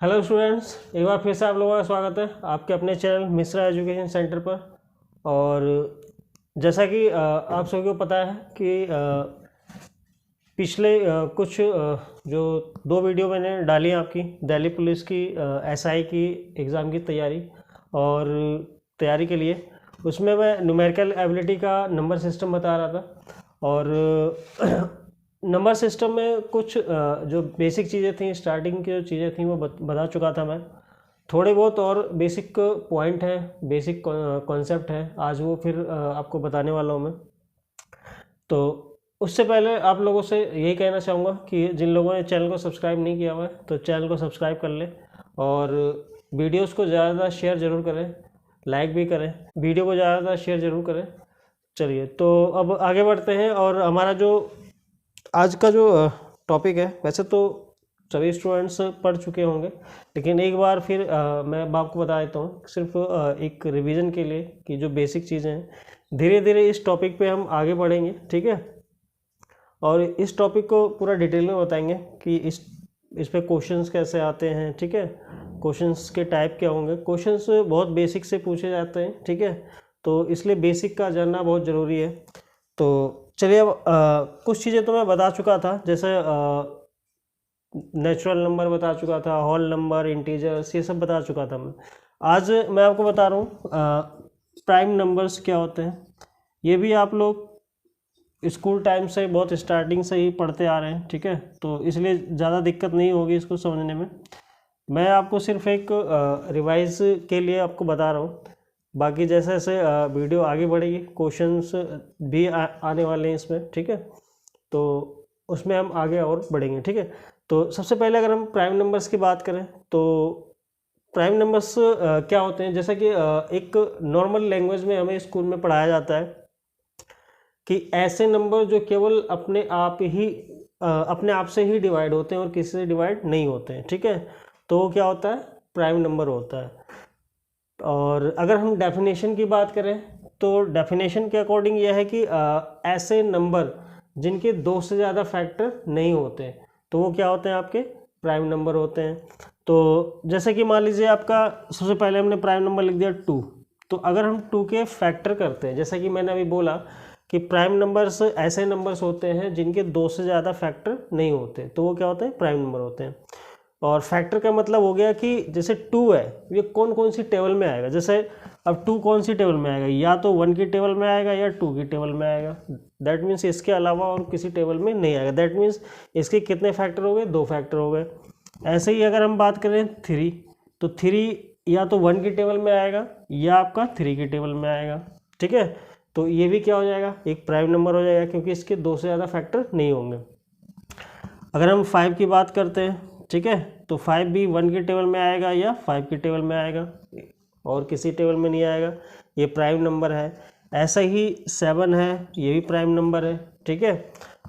Hello students, एक बार फिर से आप लोगों का स्वागत है आपके अपने चैनल मिश्रा एजुकेशन सेंटर पर। और जैसा कि आप सभी को पता है कि पिछले कुछ जो 2 वीडियो मैंने डाली हैं आपकी दिल्ली पुलिस की एसआई की एग्ज़ाम की तैयारी और तैयारी के लिए, उसमें मैं न्यूमेरिकल एबिलिटी का नंबर सिस्टम बता रहा था। और नंबर सिस्टम में कुछ जो बेसिक चीज़ें थी, स्टार्टिंग की जो चीज़ें थी वो बता चुका था मैं। थोड़े बहुत और बेसिक पॉइंट हैं, बेसिक कॉन्सेप्ट हैं, आज वो फिर आपको बताने वाला हूँ मैं। तो उससे पहले आप लोगों से यही कहना चाहूँगा कि जिन लोगों ने चैनल को सब्सक्राइब नहीं किया हुआ है तो चैनल को सब्सक्राइब कर लें और वीडियोस को ज़्यादा शेयर ज़रूर करें, लाइक भी करें, वीडियो को ज़्यादा शेयर ज़रूर करें। चलिए तो अब आगे बढ़ते हैं। और हमारा जो आज का जो टॉपिक है, वैसे तो सभी स्टूडेंट्स पढ़ चुके होंगे, लेकिन एक बार फिर मैं आपको बता देता हूँ सिर्फ एक रिवीजन के लिए कि जो बेसिक चीज़ें हैं धीरे धीरे इस टॉपिक पे हम आगे बढ़ेंगे, ठीक है। और इस टॉपिक को पूरा डिटेल में बताएंगे कि इस पे क्वेश्चंस कैसे आते हैं, ठीक है। क्वेश्चंस के टाइप क्या होंगे, क्वेश्चंस बहुत बेसिक से पूछे जाते हैं, ठीक है। तो इसलिए बेसिक का जानना बहुत ज़रूरी है। तो चलिए अब कुछ चीज़ें तो मैं बता चुका था, जैसे नेचुरल नंबर बता चुका था, होल नंबर, इंटीजर्स, ये सब बता चुका था मैं। आज मैं आपको बता रहा हूँ प्राइम नंबर्स क्या होते हैं। ये भी आप लोग स्कूल टाइम से बहुत स्टार्टिंग से ही पढ़ते आ रहे हैं, ठीक है। तो इसलिए ज़्यादा दिक्कत नहीं होगी इसको समझने में। मैं आपको सिर्फ एक रिवाइज के लिए आपको बता रहा हूँ। बाकी जैसे जैसे वीडियो आगे बढ़ेगी क्वेश्चंस भी आने वाले हैं इसमें, ठीक है। तो उसमें हम आगे और बढ़ेंगे, ठीक है। तो सबसे पहले अगर हम प्राइम नंबर्स की बात करें तो प्राइम नंबर्स क्या होते हैं, जैसा कि एक नॉर्मल लैंग्वेज में हमें स्कूल में पढ़ाया जाता है कि ऐसे नंबर जो केवल अपने आप से ही डिवाइड होते हैं और किसी से डिवाइड नहीं होते हैं, ठीक है। तो वो क्या होता है, प्राइम नंबर होता है। और अगर हम डेफिनेशन की बात करें तो डेफिनेशन के अकॉर्डिंग यह है कि ऐसे नंबर जिनके 2 से ज़्यादा फैक्टर नहीं होते तो वो क्या होते हैं, आपके प्राइम नंबर होते हैं। तो जैसे कि मान लीजिए आपका सबसे पहले हमने प्राइम नंबर लिख दिया 2। तो अगर हम 2 के फैक्टर करते हैं, जैसा कि मैंने अभी बोला कि प्राइम नंबर्स ऐसे नंबर्स होते हैं जिनके 2 से ज़्यादा फैक्टर नहीं होते तो वो क्या होते हैं, प्राइम नंबर होते हैं। और फैक्टर का मतलब हो गया कि जैसे 2 है, ये कौन कौन सी टेबल में आएगा। जैसे अब 2 कौन सी टेबल में आएगा, या तो 1 की टेबल में आएगा या 2 की टेबल में आएगा। दैट मीन्स इसके अलावा और किसी टेबल में नहीं आएगा। दैट मीन्स इसके कितने फैक्टर हो गए, 2 फैक्टर हो गए। ऐसे ही अगर हम बात करें 3, तो 3 या तो 1 की टेबल में आएगा या आपका 3 की टेबल में आएगा, ठीक है। तो ये भी क्या हो जाएगा, एक प्राइम नंबर हो जाएगा क्योंकि इसके 2 से ज़्यादा फैक्टर नहीं होंगे। अगर हम 5 की बात करते हैं, ठीक है, तो 5 भी 1 की टेबल में आएगा या 5 की टेबल में आएगा और किसी टेबल में नहीं आएगा, ये प्राइम नंबर है। ऐसा ही 7 है, ये भी प्राइम नंबर है, ठीक है।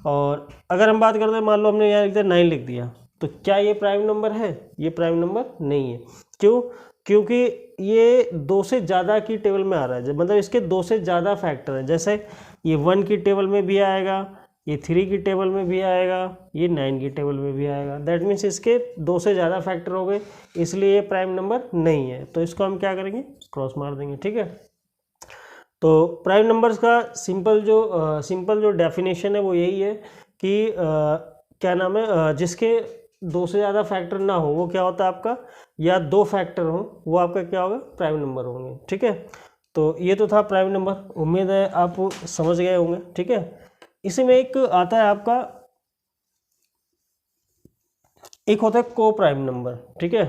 और अगर हम बात करते हैं, मान लो हमने यहाँ लिख दिया 9 लिख दिया, तो क्या ये प्राइम नंबर है, ये प्राइम नंबर नहीं है। क्यों, क्योंकि ये 2 से ज़्यादा की टेबल में आ रहा है, मतलब इसके 2 से ज़्यादा फैक्टर हैं। जैसे ये 1 की टेबल में भी आएगा, ये 3 की टेबल में भी आएगा, ये 9 की टेबल में भी आएगा। दैट मीन्स इसके 2 से ज़्यादा फैक्टर हो गए, इसलिए ये प्राइम नंबर नहीं है। तो इसको हम क्या करेंगे, क्रॉस मार देंगे, ठीक है। तो प्राइम नंबर्स का सिंपल जो डेफिनेशन है वो यही है कि क्या नाम है, जिसके 2 से ज़्यादा फैक्टर ना हो वो क्या होता है आपका, या 2 फैक्टर हो वो आपका क्या होगा, प्राइम नंबर होंगे, ठीक है। तो ये तो था प्राइम नंबर, उम्मीद है आप समझ गए होंगे, ठीक है। इसी में एक आता है आपका, एक होता है को प्राइम नंबर, ठीक है,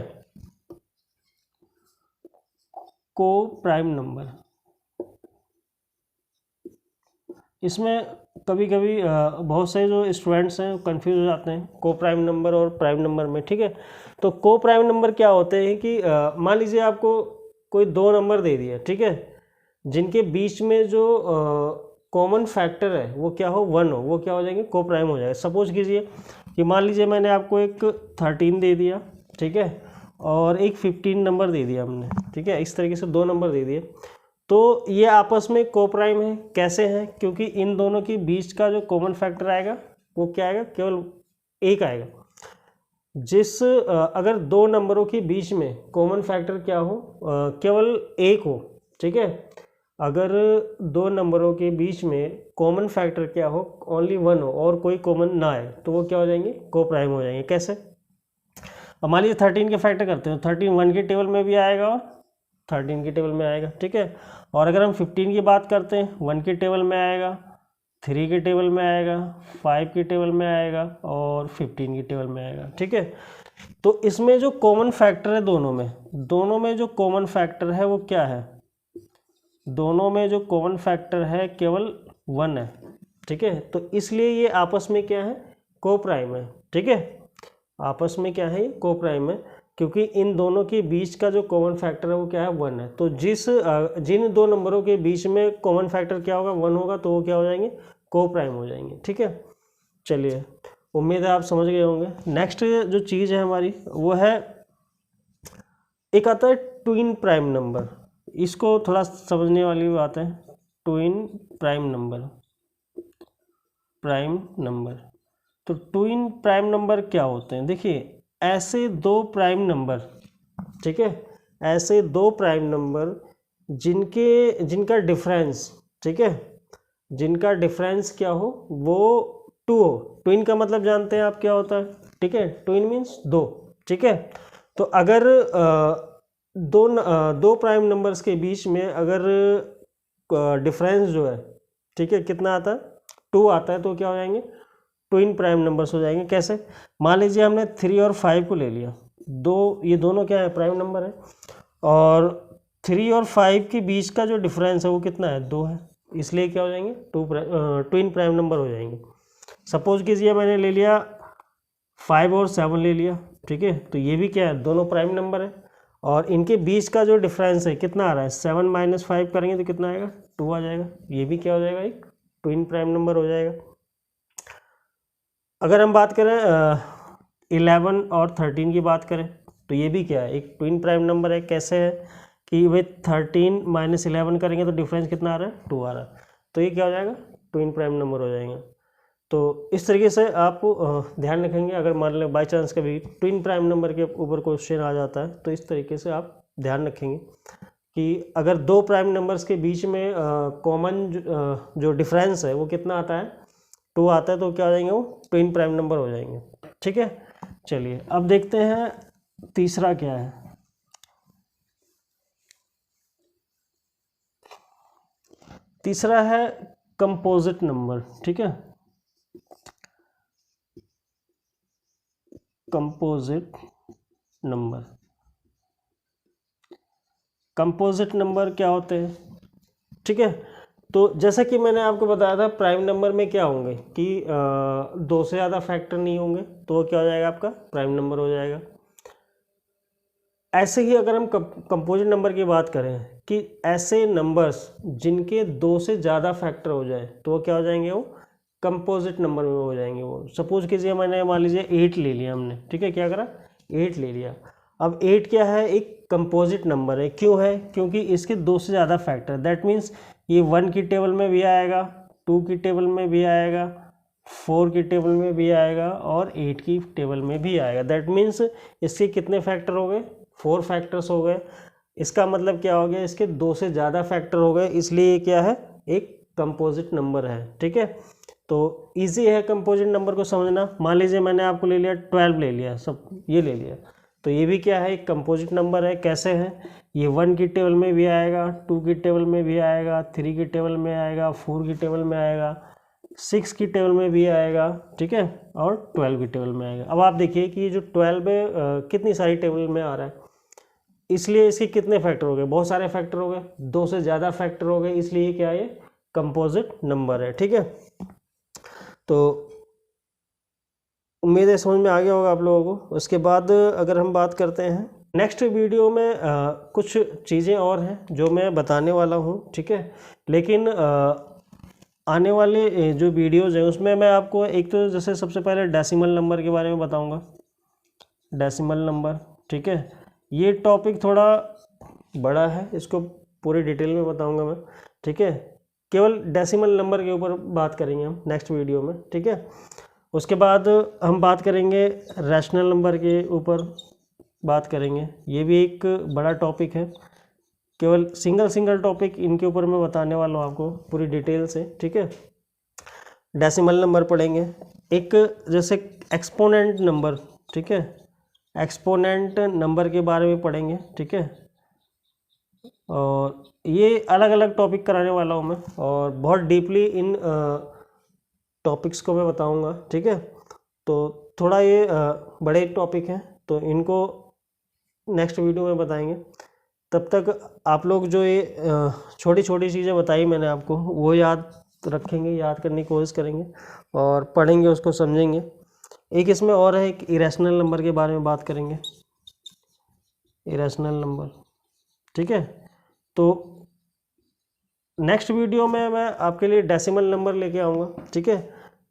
को प्राइम नंबर। इसमें कभी कभी बहुत सारे जो स्टूडेंट्स हैं कंफ्यूज हो जाते हैं को प्राइम नंबर और प्राइम नंबर में, ठीक है। तो को प्राइम नंबर क्या होते हैं कि मान लीजिए आपको कोई 2 नंबर दे दिया, ठीक है, जिनके बीच में जो कॉमन फैक्टर है वो क्या हो, 1 हो, वो क्या हो जाएंगे, को प्राइम हो जाएगा। सपोज कीजिए कि मान लीजिए मैंने आपको एक 13 दे दिया, ठीक है, और एक 15 नंबर दे दिया हमने, ठीक है, इस तरीके से 2 नंबर दे दिए। तो ये आपस में को प्राइम है। कैसे हैं, क्योंकि इन दोनों के बीच का जो कॉमन फैक्टर आएगा वो क्या आएगा, केवल 1 आएगा। अगर दो नंबरों के बीच में कॉमन फैक्टर क्या हो, केवल एक हो, ठीक है। अगर दो नंबरों के बीच में कॉमन फैक्टर क्या हो, ओनली वन हो और कोई कॉमन ना आए, तो वो क्या हो जाएंगे, को प्राइम हो जाएंगे। कैसे? अब मान लीजिए 13 के फैक्टर करते हैं, 13 1 की टेबल में भी आएगा और 13 की टेबल में आएगा, ठीक है। और अगर हम 15 की बात करते हैं, 1 की टेबल में आएगा, 3 की टेबल में आएगा, 5 की टेबल में आएगा और 15 की टेबल में आएगा, ठीक है। तो इसमें जो कॉमन फैक्टर है दोनों में जो कॉमन फैक्टर है वो क्या है, दोनों में जो कॉमन फैक्टर है केवल 1 है, ठीक है। तो इसलिए ये आपस में क्या है, को प्राइम है, ठीक है। आपस में क्या है, को प्राइम है, क्योंकि इन दोनों के बीच का जो कॉमन फैक्टर है वो क्या है, 1 है। तो जिन दो नंबरों के बीच में कॉमन फैक्टर क्या होगा, 1 होगा, तो वो क्या हो जाएंगे, को प्राइम हो जाएंगे, ठीक है। चलिए, उम्मीद है आप समझ गए होंगे। नेक्स्ट जो चीज़ है हमारी वो है, एक आता है ट्विन प्राइम नंबर। इसको थोड़ा समझने वाली बात है, ट्विन प्राइम नंबर। तो ट्विन प्राइम नंबर क्या होते हैं? देखिए, ऐसे दो प्राइम नंबर, ठीक है, ऐसे दो प्राइम नंबर जिनका डिफरेंस, ठीक है, जिनका डिफरेंस क्या हो, वो 2 हो। ट्विन का मतलब जानते हैं आप क्या होता है, ठीक है। ट्विन मीन्स दो, ठीक है। तो अगर दो प्राइम नंबर्स के बीच में अगर डिफरेंस जो है, ठीक है, कितना आता है, 2 आता है, तो क्या हो जाएंगे, ट्विन प्राइम नंबर्स हो जाएंगे। कैसे? मान लीजिए हमने 3 और 5 को ले लिया, ये दोनों क्या है, प्राइम नंबर है, और 3 और 5 के बीच का जो डिफरेंस है वो कितना है, 2 है, इसलिए क्या हो जाएंगे, ट्विन प्राइम नंबर हो जाएंगे। सपोज कीजिए मैंने ले लिया 5 और 7 ले लिया, ठीक है, तो ये भी क्या है, दोनों प्राइम नंबर है, और इनके बीच का जो डिफरेंस है कितना आ रहा है, 7 - 5 करेंगे तो कितना आएगा, 2 आ जाएगा। ये भी क्या हो जाएगा, एक ट्विन प्राइम नंबर हो जाएगा। अगर हम बात करें 11 और 13 की बात करें, तो ये भी क्या है, एक ट्विन प्राइम नंबर है। कैसे है कि भाई 13 - 11 करेंगे तो डिफरेंस कितना आ रहा है, 2 आ रहा है, तो ये क्या हो जाएगा, ट्विन प्राइम नंबर हो जाएगा। तो इस तरीके से आप ध्यान रखेंगे, अगर मान लें बाई चांस कभी ट्विन प्राइम नंबर के ऊपर क्वेश्चन आ जाता है, तो इस तरीके से आप ध्यान रखेंगे कि अगर दो प्राइम नंबर्स के बीच में कॉमन जो डिफरेंस है वो कितना आता है, 2 आता है, तो क्या हो जाएंगे, वो ट्विन प्राइम नंबर हो जाएंगे, ठीक है। चलिए, अब देखते हैं तीसरा क्या है। तीसरा है कंपोजिट नंबर, ठीक है। कंपोजिट नंबर क्या होते हैं, ठीक है। तो जैसा कि मैंने आपको बताया था, प्राइम नंबर में क्या होंगे कि 2 से ज़्यादा फैक्टर नहीं होंगे, तो वो क्या हो जाएगा, आपका प्राइम नंबर हो जाएगा। ऐसे ही अगर हम कंपोजिट नंबर की बात करें कि ऐसे नंबर्स जिनके 2 से ज़्यादा फैक्टर हो जाए, तो वो क्या हो जाएंगे, वो कंपोजिट नंबर में हो जाएंगे। वो सपोज कीजिए मैंने मान लीजिए 8 ले लिया हमने, ठीक है, क्या करा, 8 ले लिया। अब 8 क्या है, एक कंपोजिट नंबर है। क्यों है? क्योंकि इसके 2 से ज़्यादा फैक्टर, दैट मीन्स ये 1 की टेबल में भी आएगा, 2 की टेबल में भी आएगा, 4 की टेबल में भी आएगा और 8 की टेबल में भी आएगा। दैट मीन्स इसके कितने फैक्टर हो गए, 4 फैक्टर्स हो गए। इसका मतलब क्या हो गया, इसके 2 से ज़्यादा फैक्टर हो गए, इसलिए क्या है, एक कंपोजिट नंबर है, ठीक है। तो इजी है कंपोजिट नंबर को समझना। मान लीजिए मैंने आपको ले लिया 12 ले लिया, सब ये ले लिया, तो ये भी क्या है, एक कंपोजिट नंबर है। कैसे है, ये 1 की टेबल में भी आएगा, 2 की टेबल में भी आएगा, 3 की टेबल में आएगा, 4 की टेबल में आएगा, 6 की टेबल में भी आएगा, ठीक है, और 12 की टेबल में आएगा। अब आप देखिए कि ये जो 12 है कितनी सारी टेबल में आ रहा है, इसलिए इसके कितने फैक्टर हो गए, बहुत सारे फैक्टर हो गए, 2 से ज़्यादा फैक्टर हो गए, इसलिए क्या है, ये कंपोजिट नंबर है, ठीक है। तो उम्मीद है समझ में आ गया होगा आप लोगों को। उसके बाद अगर हम बात करते हैं नेक्स्ट वीडियो में, कुछ चीज़ें और हैं जो मैं बताने वाला हूँ, ठीक है। लेकिन आने वाले जो वीडियोज़ हैं उसमें मैं आपको एक तो जैसे सबसे पहले डेसिमल नंबर के बारे में बताऊँगा, डेसिमल नंबर, ठीक है। ये टॉपिक थोड़ा बड़ा है, इसको पूरी डिटेल में बताऊँगा मैं, ठीक है। केवल डेसिमल नंबर के ऊपर बात करेंगे हम नेक्स्ट वीडियो में, ठीक है। उसके बाद हम बात करेंगे रैशनल नंबर के ऊपर बात करेंगे। ये भी एक बड़ा टॉपिक है, केवल सिंगल टॉपिक इनके ऊपर मैं बताने वाला हूँ आपको पूरी डिटेल से, ठीक है। डेसिमल नंबर पढ़ेंगे, एक जैसे एक्सपोनेंट नंबर, ठीक है, एक्सपोनेंट नंबर के बारे में पढ़ेंगे, ठीक है। और ये अलग अलग टॉपिक कराने वाला हूँ मैं, और बहुत डीपली इन टॉपिक्स को मैं बताऊँगा, ठीक है। तो थोड़ा ये बड़े टॉपिक हैं, तो इनको नेक्स्ट वीडियो में बताएंगे। तब तक आप लोग जो ये छोटी छोटी चीज़ें बताई मैंने आपको, वो याद रखेंगे, याद करने की कोशिश करेंगे और पढ़ेंगे, उसको समझेंगे। एक इसमें और है, एक इरेशनल नंबर के बारे में बात करेंगे, इरेशनल नंबर, ठीक है। तो नेक्स्ट वीडियो में मैं आपके लिए डेसिमल नंबर लेके आऊँगा, ठीक है।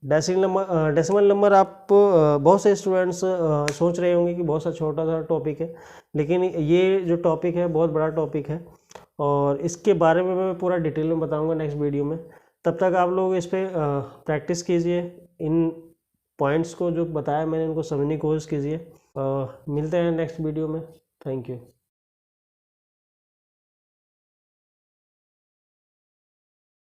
डेसिमल नंबर आप बहुत से स्टूडेंट्स सोच रहे होंगे कि बहुत सा छोटा सा टॉपिक है, लेकिन ये जो टॉपिक है बहुत बड़ा टॉपिक है, और इसके बारे में मैं पूरा डिटेल में बताऊंगा नेक्स्ट वीडियो में। तब तक आप लोग इस पर प्रैक्टिस कीजिए, इन पॉइंट्स को जो बताया मैंने उनको समझने की कोशिश कीजिए। मिलते हैं नेक्स्ट वीडियो में। Thank you.